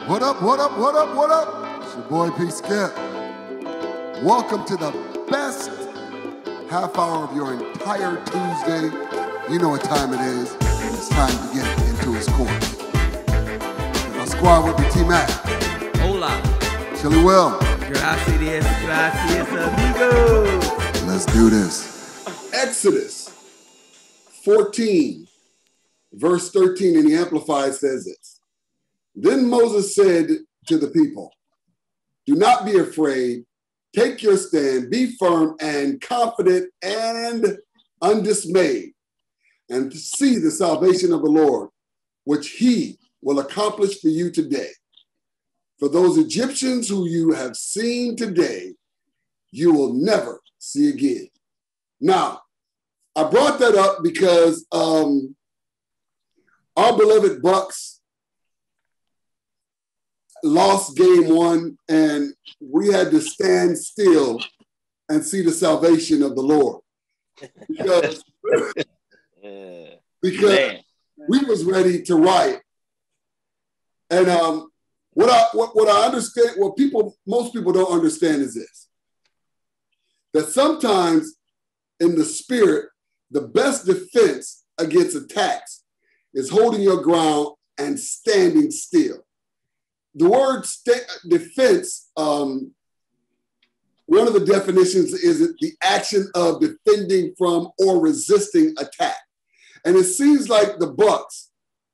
What up, what up, what up, what up? It's your boy P. Skip. Welcome to the best half hour of your entire Tuesday. You know what time it is. It's time to get into his course. My squad with me, T-Mac. Hola. Chili Will. Gracias, amigo. Let's do this. Exodus 14, verse 13 in the Amplified says this. Then Moses said to the people, do not be afraid, take your stand, be firm and confident and undismayed, and see the salvation of the Lord, which he will accomplish for you today. For those Egyptians who you have seen today, you will never see again. Now, I brought that up because our beloved Bucks lost game one, and we had to stand still and see the salvation of the Lord. Because we was ready to riot. And what I understand, most people don't understand is this, that sometimes in the spirit, the best defense against attacks is holding your ground and standing still. The word defense, one of the definitions is the action of defending from or resisting attack. And it seems like the Bucks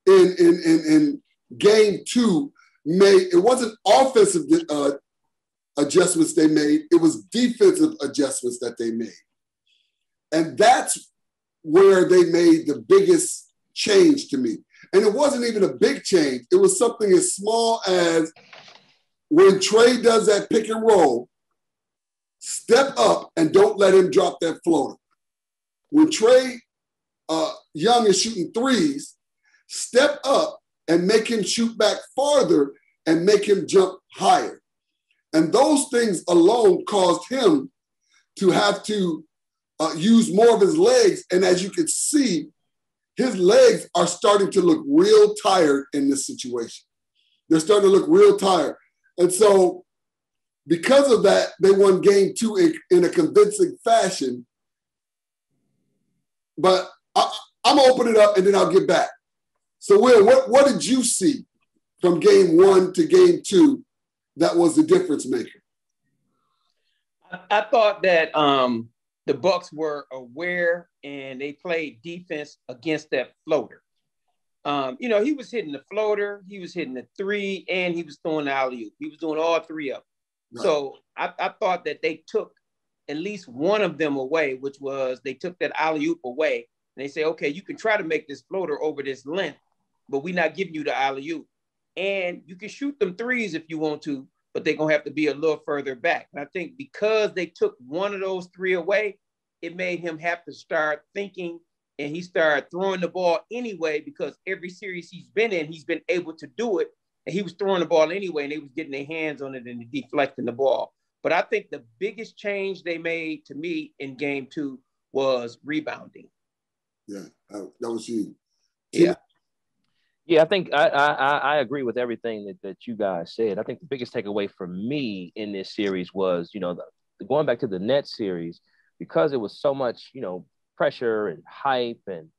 in game two it wasn't offensive adjustments they made, it was defensive adjustments that they made. And that's where they made the biggest change to me. And it wasn't even a big change. It was something as small as when Trey does that pick and roll, step up and don't let him drop that floater. When Trey Young is shooting threes, step up and make him shoot back farther and make him jump higher. And those things alone caused him to have to use more of his legs. And as you can see, his legs are starting to look real tired in this situation. They're starting to look real tired. And so because of that, they won game two in a convincing fashion. But I'm going to open it up and then I'll get back. So Will, what did you see from game one to game two that was the difference maker? I thought that the Bucks were aware and they played defense against that floater. He was hitting the floater, he was hitting the three, and he was throwing the alley-oop. He was doing all three of them. Right. So I thought that they took at least one of them away, which was they took that alley-oop away. And they say, okay, you can try to make this floater over this length, but we're not giving you the alley-oop. And you can shoot them threes if you want to, but they're going to have to be a little further back. And I think because they took one of those three away, it made him have to start thinking, and he started throwing the ball anyway, because every series he's been in, he's been able to do it. And he was throwing the ball anyway, and they was getting their hands on it and deflecting the ball. But I think the biggest change they made to me in game two was rebounding. Yeah, that was you. Yeah. Yeah, I think I agree with everything that you guys said. I think the biggest takeaway for me in this series was, going back to the Nets series, because it was so much, pressure and hype and,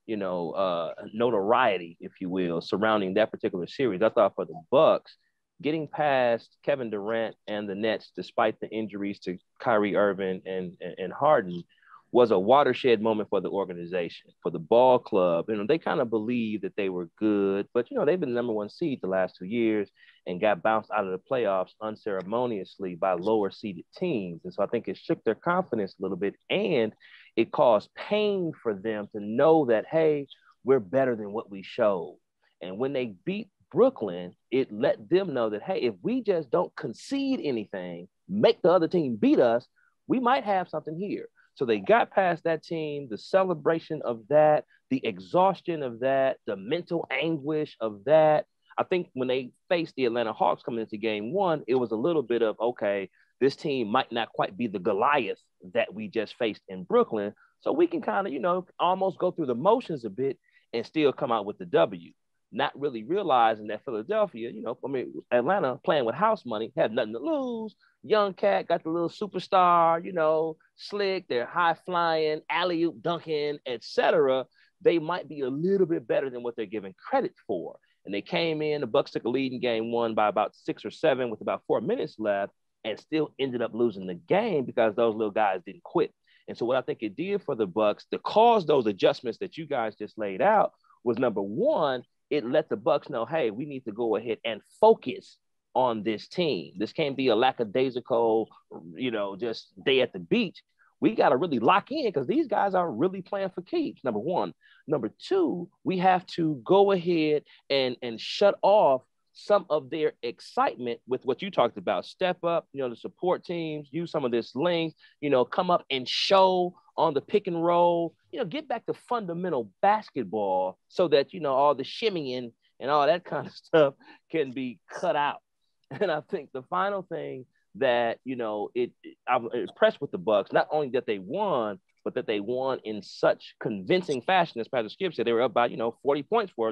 notoriety, if you will, surrounding that particular series. I thought for the Bucks, getting past Kevin Durant and the Nets, despite the injuries to Kyrie Irving and Harden, was a watershed moment for the organization, for the ball club. They kind of believed that they were good, but, they've been the number one seed the last 2 years and got bounced out of the playoffs unceremoniously by lower seeded teams. And so I think it shook their confidence a little bit, and it caused pain for them to know that, hey, we're better than what we showed. And when they beat Brooklyn, it let them know that, hey, if we just don't concede anything, make the other team beat us, we might have something here. So they got past that team, the celebration of that, the exhaustion of that, the mental anguish of that. I think when they faced the Atlanta Hawks coming into game one, it was a little bit of, okay, this team might not quite be the Goliath that we just faced in Brooklyn. So we can kind of, almost go through the motions a bit and still come out with the W. not really realizing that Philadelphia, Atlanta playing with house money, had nothing to lose. Young cat, got the little superstar, slick, they're high flying, alley-oop dunking, etc. They might be a little bit better than what they're given credit for. And they came in, the Bucks took a lead in game one by about 6 or 7 with about 4 minutes left, and still ended up losing the game because those little guys didn't quit. And so what I think it did for the Bucks to cause those adjustments that you guys just laid out was, number one, it let the Bucks know, hey, we need to go ahead and focus on this team. This can't be a lackadaisical, just day at the beach. We got to really lock in because these guys are really playing for keeps, number one. Number two, we have to go ahead and shut off some of their excitement with what you talked about. Step up, the support teams, use some of this length, come up and show on the pick and roll, get back to fundamental basketball so that, all the shimmying and all that kind of stuff can be cut out. And I think the final thing that, I'm impressed with the Bucks, not only that they won, but that they won in such convincing fashion, as Pastor Skip said. They were up by, 40 points for,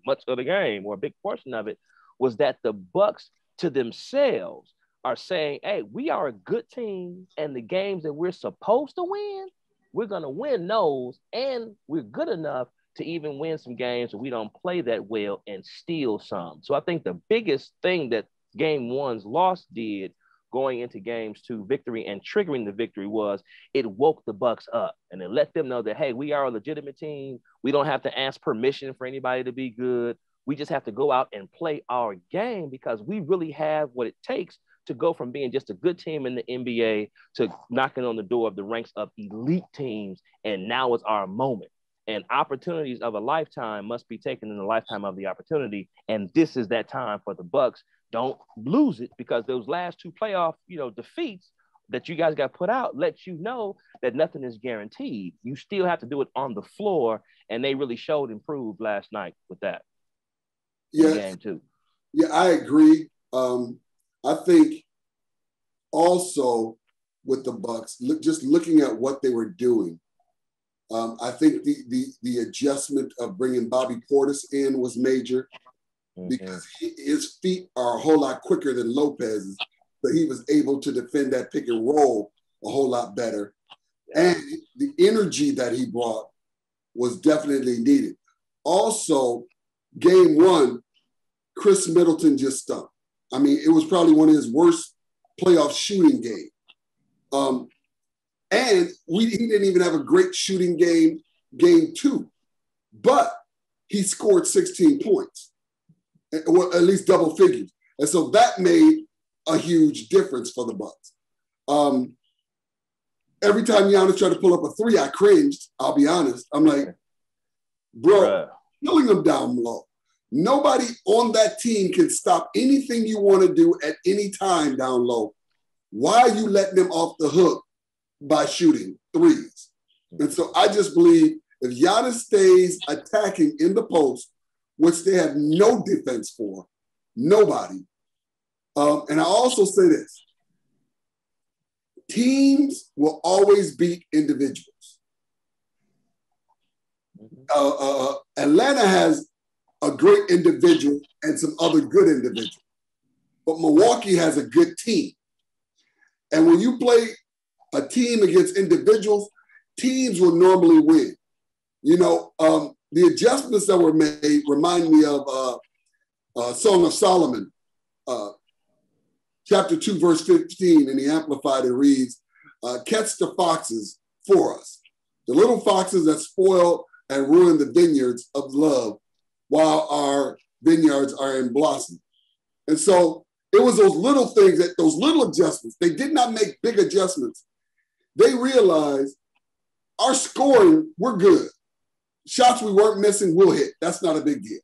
much of the game, or a big portion of it, was that the Bucks to themselves are saying, hey, we are a good team, and the games that we're supposed to win, we're going to win those, and we're good enough to even win some games where we don't play that well and steal some. So I think the biggest thing that game one's loss did going into games two victory and triggering the victory was it woke the Bucks up, and it let them know that, hey, we are a legitimate team. We don't have to ask permission for anybody to be good. We just have to go out and play our game because we really have what it takes to go from being just a good team in the NBA to knocking on the door of the ranks of elite teams. And now it's our moment. And opportunities of a lifetime must be taken in the lifetime of the opportunity. And this is that time for the Bucks. Don't lose it, because those last two playoff, defeats that you guys got put out lets you know that nothing is guaranteed. You still have to do it on the floor. And they really showed improved last night with that. Yeah, game too. Yeah, I agree. I think also with the Bucks, just looking at what they were doing, I think the adjustment of bringing Bobby Portis in was major, because his feet are a whole lot quicker than Lopez's, so he was able to defend that pick and roll a whole lot better. And the energy that he brought was definitely needed. Also, game one, Chris Middleton just stunk. I mean, it was probably one of his worst playoff shooting games. And he didn't even have a great shooting game two. But he scored 16 points, or at least double figures. And so that made a huge difference for the Bucks. Every time Giannis tried to pull up a three, I cringed, I'll be honest. I'm like, bro, killing him down low. Nobody on that team can stop anything you want to do at any time down low. Why are you letting them off the hook by shooting threes? And so I just believe if Giannis stays attacking in the post, which they have no defense for, nobody. And I also say this, teams will always beat individuals. Atlanta has a great individual and some other good individuals, but Milwaukee has a good team. And when you play a team against individuals, teams will normally win. The adjustments that were made remind me of Song of Solomon, chapter 2, verse 15, in the Amplified, it reads, catch the foxes for us, the little foxes that spoil and ruin the vineyards of love while our vineyards are in blossom. And so it was those little things, those little adjustments. They did not make big adjustments. They realized our scoring, we're good. Shots we weren't missing, we'll hit. That's not a big deal.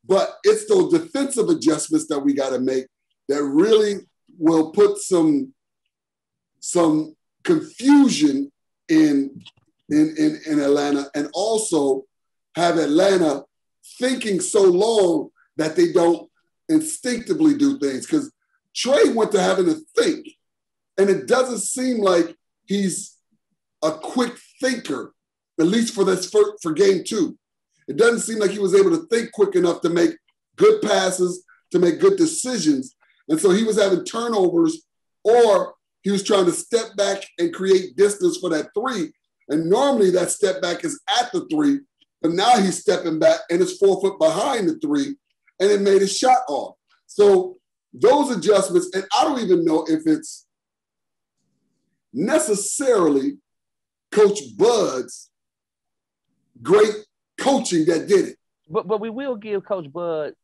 But it's those defensive adjustments that we got to make that really will put some confusion in Atlanta, and also have Atlanta thinking so long that they don't instinctively do things. Because Trey went to having to think, and it doesn't seem like he's a quick thinker, at least for game two. It doesn't seem like he was able to think quick enough to make good passes, to make good decisions. And so he was having turnovers, or he was trying to step back and create distance for that three. And normally that step back is at the three, but now he's stepping back and it's 4 foot behind the three, and it made his shot off. So those adjustments, and I don't even know if it's necessarily Coach Bud's great coaching that did it. But we will give Coach Bud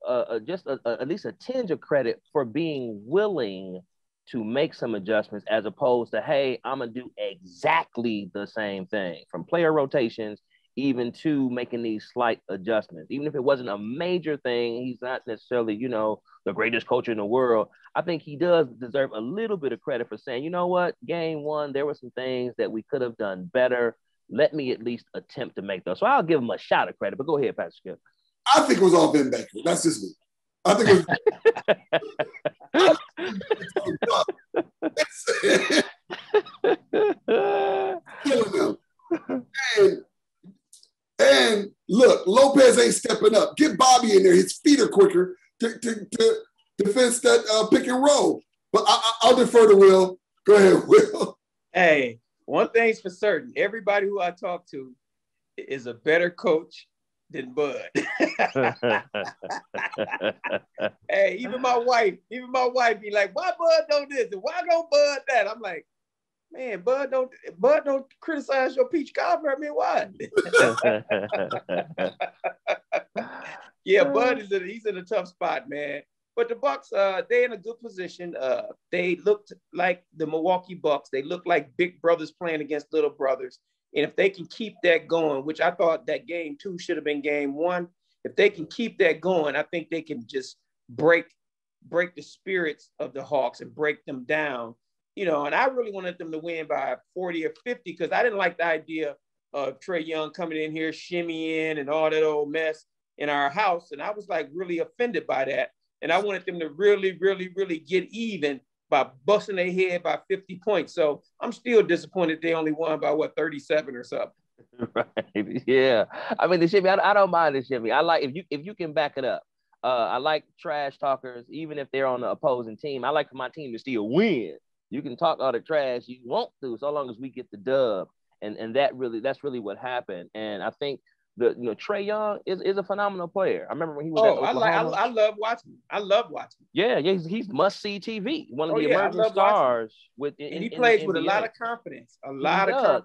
at least a tinge of credit for being willing to make some adjustments, as opposed to, hey, I'm going to do exactly the same thing, from player rotations even to making these slight adjustments. Even if it wasn't a major thing, he's not necessarily, the greatest coach in the world. I think he does deserve a little bit of credit for saying, you know what, game one, there were some things that we could have done better. Let me at least attempt to make those. So I'll give him a shot of credit, but go ahead, Pastor Skip. I think it was all Ben Baker. That's just me. I think it was. Killing them. And look, Lopez ain't stepping up. Get Bobby in there. His feet are quicker to defense that pick and roll. But I'll defer to Will. Go ahead, Will. Hey, one thing's for certain. Everybody who I talk to is a better coach than Bud. Hey, even my wife be like, why Bud don't this and why don't Bud that? I'm like, man, Bud don't criticize your peach cobbler. I mean, why? Yeah, Bud he's in a tough spot, man. But the Bucks, they're in a good position. They looked like the Milwaukee Bucks. They look like big brothers playing against little brothers. And if they can keep that going, which I thought that game 2 should have been game 1, if they can keep that going, I think they can just break the spirits of the Hawks and break them down. And I really wanted them to win by 40 or 50 because I didn't like the idea of Trae Young coming in here, shimmying and all that old mess in our house. And I was like really offended by that. And I wanted them to really, really, really get even by busting their head by 50 points. So I'm still disappointed they only won by 37 or something. Right. Yeah. I mean, the shimmy, I don't mind the shimmy. I like if you can back it up. I like trash talkers, even if they're on the opposing team. I like for my team to still win. You can talk all the trash you want to, so long as we get the dub. And that's really what happened. And I think Trae Young is a phenomenal player. I remember when he was at Oklahoma. I love watching. I love watching. Yeah, he's must-see TV. One of the emerging stars. And he plays with a lot of confidence.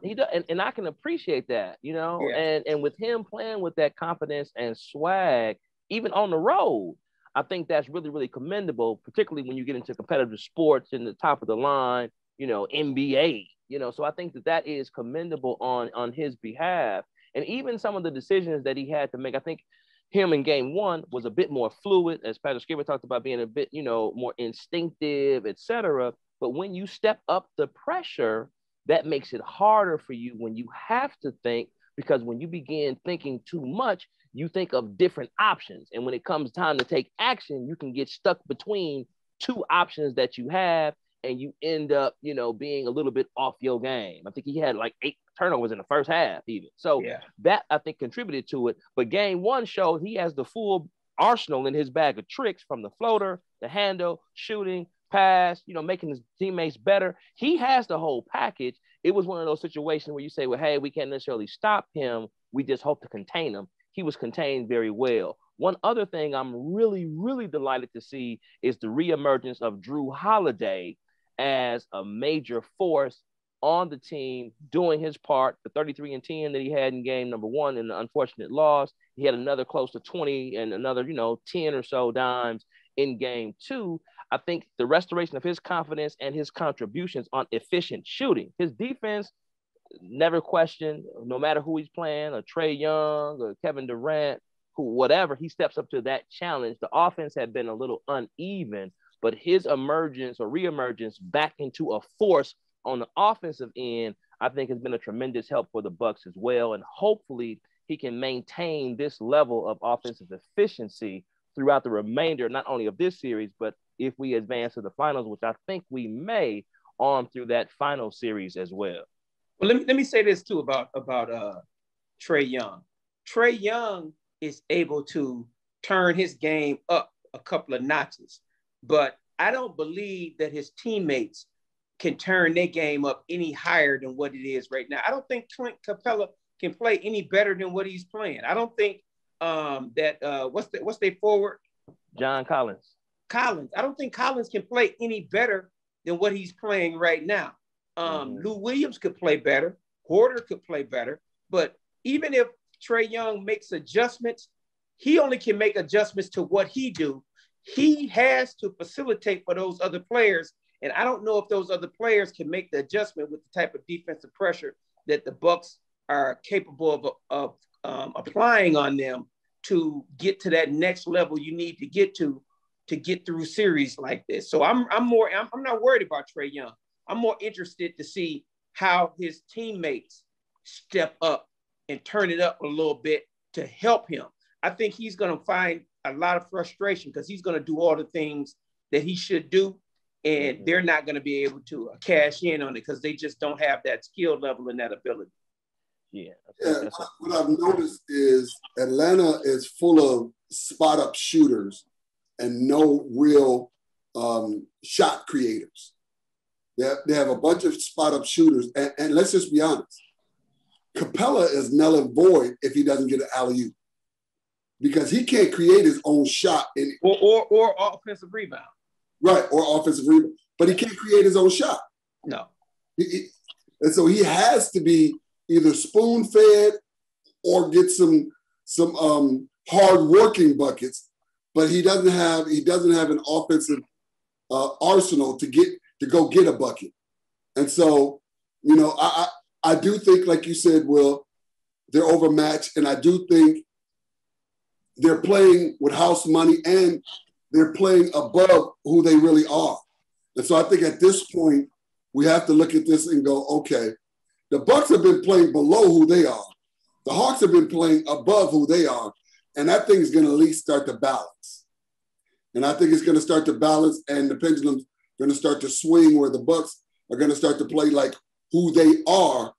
He does, and I can appreciate that, Yeah. And with him playing with that confidence and swag, even on the road, I think that's really, really commendable, particularly when you get into competitive sports in the top of the line, NBA, So I think that is commendable on his behalf. And even some of the decisions that he had to make, I think him in game 1 was a bit more fluid, as Patrick Skipper talked about being a bit, more instinctive, etc. But when you step up the pressure, that makes it harder for you when you have to think, because when you begin thinking too much, you think of different options. And when it comes time to take action, you can get stuck between 2 options that you have, and you end up, being a little bit off your game. I think he had like 8 turnovers in the first half even. So that, I think, contributed to it. But game 1 showed he has the full arsenal in his bag of tricks, from the floater, the handle, shooting, pass, making his teammates better. He has the whole package. It was one of those situations where you say, well, hey, we can't necessarily stop him. We just hope to contain him. He was contained very well. One other thing I'm really, really delighted to see is the reemergence of Drew Holiday as a major force on the team, doing his part. The 33-10 that he had in game number 1 in the unfortunate loss. He had another close to 20 and another, 10 or so dimes in game 2. I think the restoration of his confidence and his contributions on efficient shooting, his defense, never questioned, no matter who he's playing, or Trae Young or Kevin Durant, whatever, he steps up to that challenge. The offense had been a little uneven, but his emergence or reemergence back into a force on the offensive end, I think, has been a tremendous help for the Bucks as well. And hopefully he can maintain this level of offensive efficiency throughout the remainder, not only of this series, but if we advance to the finals, which I think we may, on through that final series as well. Well, let me say this too about Trae Young. Trae Young is able to turn his game up a couple of notches, but I don't believe that his teammates can turn their game up any higher than what it is right now. I don't think Clint Capella can play any better than what he's playing. I don't think what's their forward? John Collins. I don't think Collins can play any better than what he's playing right now. Lou Williams could play better. Horter could play better. But even if Trae Young makes adjustments, he only can make adjustments to what he do. He has to facilitate for those other players. And I don't know if those other players can make the adjustment with the type of defensive pressure that the Bucks are capable of applying on them to get to that next level you need to get through series like this. So I'm not worried about Trae Young. I'm more interested to see how his teammates step up and turn it up a little bit to help him. I think he's going to find a lot of frustration because he's going to do all the things that he should do, and they're not going to be able to cash in on it because they just don't have that skill level and that ability. Yeah, what I've noticed is Atlanta is full of spot-up shooters and no real shot creators. They have a bunch of spot-up shooters, and let's just be honest. Capella is null and void if he doesn't get an alley-oop because he can't create his own shot. Or offensive rebound. Right, or offensive rebound. But he can't create his own shot. No. And so he has to be either spoon-fed or get some hard-working buckets, but he doesn't have an offensive arsenal to go get a bucket. And so, I do think, like you said, Will, they're overmatched, and I do think they're playing with house money and they're playing above who they really are. And so I think at this point, we have to look at this and go, okay, the Bucks have been playing below who they are. The Hawks have been playing above who they are. And that thing is going to at least start to balance. And I think it's going to start to balance, and the pendulum's going to start to swing where the Bucks are going to start to play like who they are.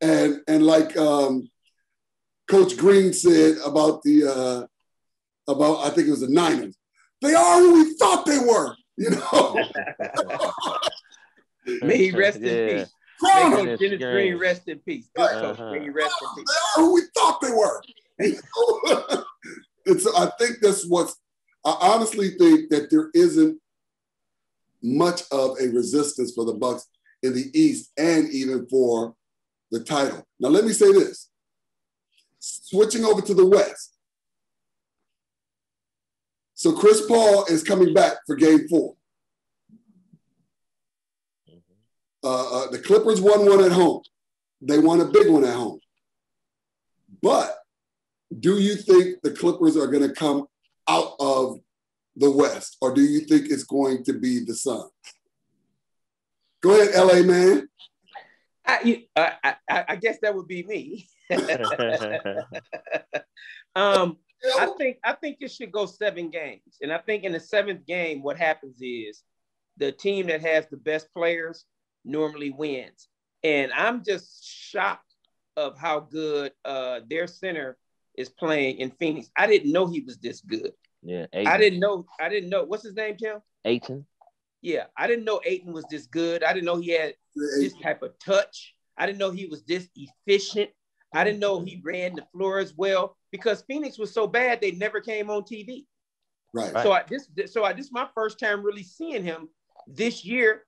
And like Coach Green said about I think it was the Niners, they are who we thought they were, May he rest in peace. May Coach Dennis Green rest in peace. Good coach. May he rest in peace. They are who we thought they were. And so I think I honestly think that there isn't much of a resistance for the Bucks in the East and even for the title. Now, let me say this. Switching over to the West. So Chris Paul is coming back for Game 4. The Clippers won one at home. They won a big one at home. But do you think the Clippers are going to come out of the West, or do you think it's going to be the Suns? Go ahead, LA man. I guess that would be me. I think it should go 7 games. And I think in the 7th game, what happens is the team that has the best players normally wins. And I'm just shocked of how good their center is playing in Phoenix. I didn't know he was this good. Yeah, Ayton. I didn't know. What's his name, Tim? Ayton. Yeah, I didn't know Ayton was this good. I didn't know he had this type of touch. I didn't know he was this efficient. I didn't know he ran the floor as well because Phoenix was so bad they never came on TV. Right. So this is my first time really seeing him this year.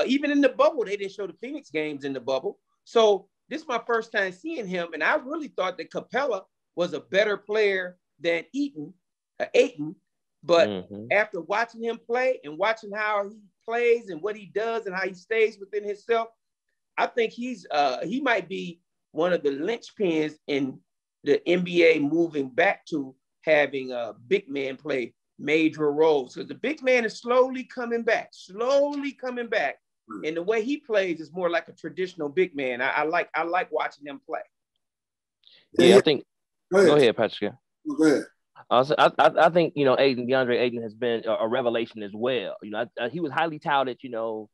Even in the bubble, they didn't show the Phoenix games in the bubble. So this is my first time seeing him, and I really thought that Capella was a better player than Ayton. But after watching him play and watching how he plays and what he does and how he stays within himself, I think he might be one of the linchpins in the NBA moving back to having a big man play major roles. So the big man is slowly coming back. And the way he plays is more like a traditional big man. I like watching him play. Yeah, I think. Go ahead, Patrick. Go ahead. I think DeAndre Ayton has been a revelation as well. He was highly touted,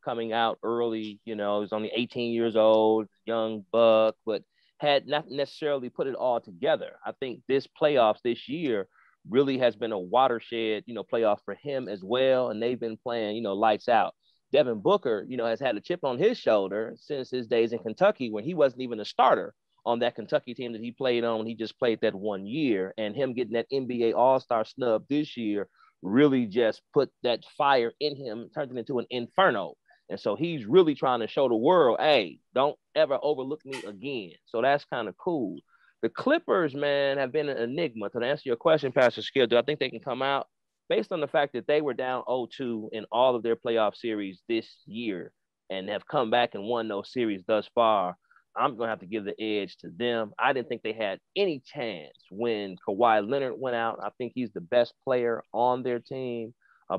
coming out early. He was only 18 years old, young buck, but had not necessarily put it all together. I think this playoffs this year really has been a watershed, playoff for him as well. And they've been playing, lights out. Devin Booker, has had a chip on his shoulder since his days in Kentucky when he wasn't even a starter on that Kentucky team that he played on when he just played that 1 year. And him getting that NBA All-Star snub this year really just put that fire in him, turned it into an inferno. And so he's really trying to show the world, hey, don't ever overlook me again. So that's kind of cool. The Clippers, man, have been an enigma. To answer your question, Pastor Skill, do I think they can come out? Based on the fact that they were down 0-2 in all of their playoff series this year and have come back and won those series thus far, I'm going to have to give the edge to them. I didn't think they had any chance when Kawhi Leonard went out. I think he's the best player on their team.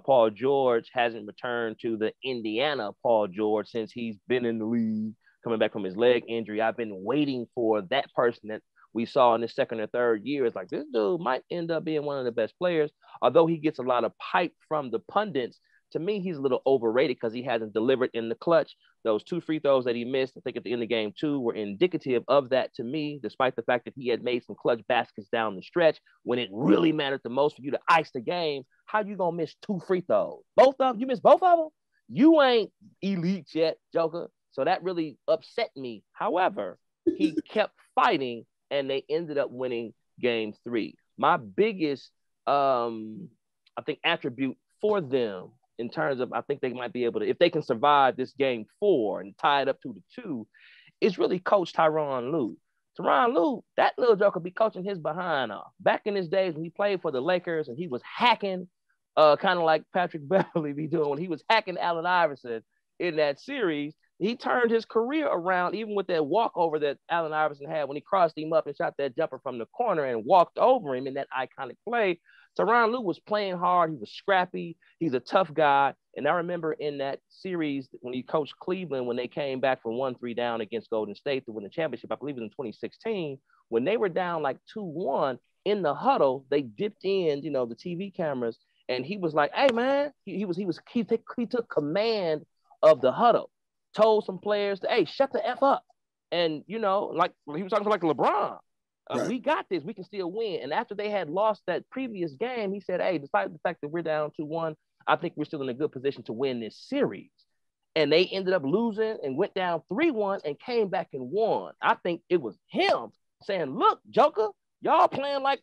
Paul George hasn't returned to the Indiana Paul George since he's been in the league, coming back from his leg injury. I've been waiting for that person that we saw in his second or third year. It's like, this dude might end up being one of the best players. Although he gets a lot of hype from the pundits, to me, he's a little overrated because he hasn't delivered in the clutch. Those 2 free throws that he missed, I think at the end of game 2, were indicative of that to me, despite the fact that he had made some clutch baskets down the stretch when it really mattered the most for you to ice the game. How you going to miss 2 free throws? Both of them? You missed both of them? You ain't elite yet, Joker. So that really upset me. However, he kept fighting, and they ended up winning game 3. My biggest, I think, attribute for them in terms of, I think they might be able to, if they can survive this game 4 and tie it up 2-2, is really Coach Tyronn Lue. Tyronn Lue, that little joker be coaching his behind off. Back in his days when he played for the Lakers and he was hacking, kind of like Patrick Beverly be doing when he was hacking Allen Iverson in that series, he turned his career around, even with that walkover that Allen Iverson had when he crossed him up and shot that jumper from the corner and walked over him in that iconic play. Tyronn Lue was playing hard. He was scrappy. He's a tough guy. And I remember in that series when he coached Cleveland, when they came back from 1-3 down against Golden State to win the championship, I believe it was in 2016, when they were down like 2-1 in the huddle, they dipped in, the TV cameras, and he was like, hey, man, he took command of the huddle, told some players to, hey, shut the F up. And, like he was talking to like LeBron. Right. We got this. We can still win. And after they had lost that previous game, he said, hey, despite the fact that we're down 2-1, I think we're still in a good position to win this series. And they ended up losing and went down 3-1 and came back and won. I think it was him saying, look, Joker, y'all playing like,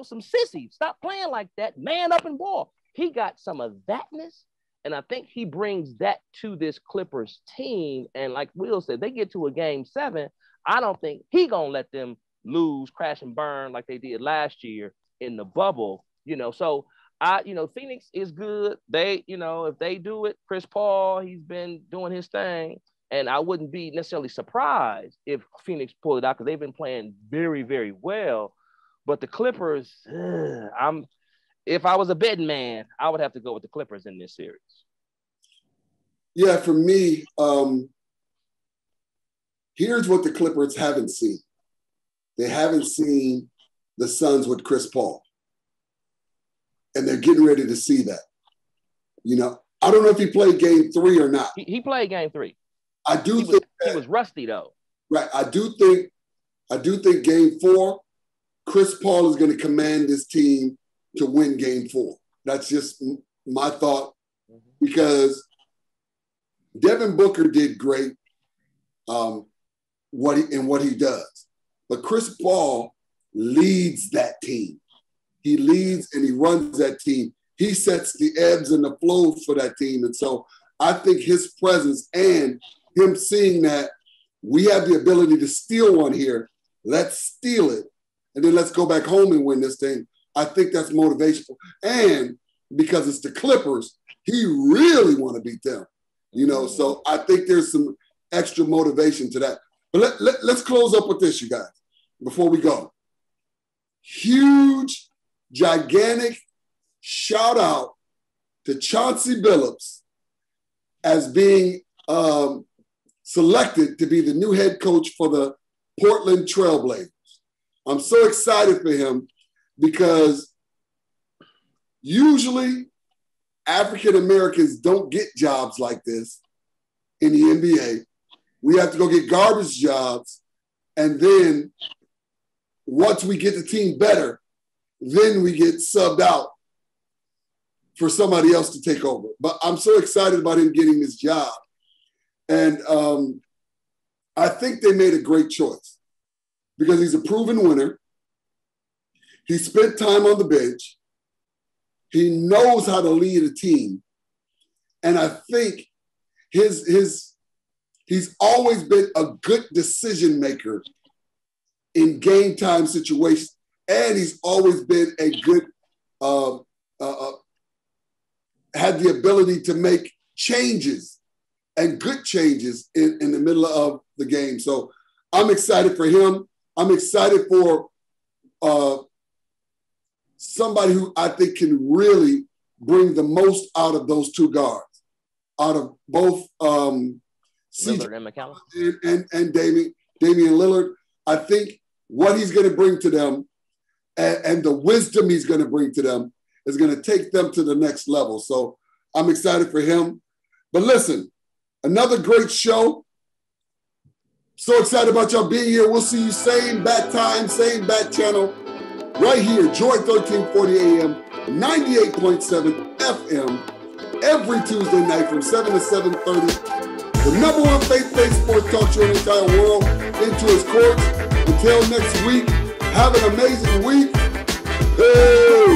some sissies. Stop playing like that. Man up and ball. He got some of thatness. And I think he brings that to this Clippers team. And like Will said, they get to a game 7. I don't think he going to let them lose, crash and burn like they did last year in the bubble, So Phoenix is good. They, if they do it, Chris Paul, he's been doing his thing. And I wouldn't be necessarily surprised if Phoenix pulled it out because they've been playing very, very well. But the Clippers, if I was a betting man, I would have to go with the Clippers in this series. Yeah, for me, here's what the Clippers haven't seen. They haven't seen the Suns with Chris Paul. And they're getting ready to see that. I don't know if he played game 3 or not. He played game 3. I do think he was rusty though. Right. I do think game 4, Chris Paul is going to command this team to win game 4. That's just my thought because Devin Booker did great what he does. But Chris Paul leads that team. He leads and he runs that team. He sets the ebbs and the flows for that team. And so I think his presence and him seeing that we have the ability to steal one here, let's steal it, and then let's go back home and win this thing. I think that's motivational. And because it's the Clippers, he really want to beat them. So I think there's some extra motivation to that. But let's close up with this, you guys, before we go. Huge, gigantic shout out to Chauncey Billups as being selected to be the new head coach for the Portland Trailblazers. I'm so excited for him because usually African Americans don't get jobs like this in the NBA. We have to go get garbage jobs. And then once we get the team better, then we get subbed out for somebody else to take over. But I'm so excited about him getting this job. And I think they made a great choice because he's a proven winner. He spent time on the bench. He knows how to lead a team. And I think he's always been a good decision maker in game time situations. And he's always been a good, had the ability to make changes and good changes in the middle of the game. So I'm excited for him. I'm excited for somebody who I think can really bring the most out of those two guards, out of both Lillard and McCallum and Damian Lillard. I think what he's going to bring to them and the wisdom he's going to bring to them is going to take them to the next level. So I'm excited for him. But listen, another great show. So excited about y'all being here. We'll see you same bat time, same bat channel, right here, Joy 1340 AM, 98.7 FM, every Tuesday night from 7 to 7:30. The number one faith-based sports talk show in the entire world, Into His Courts. Until next week, have an amazing week. Hey!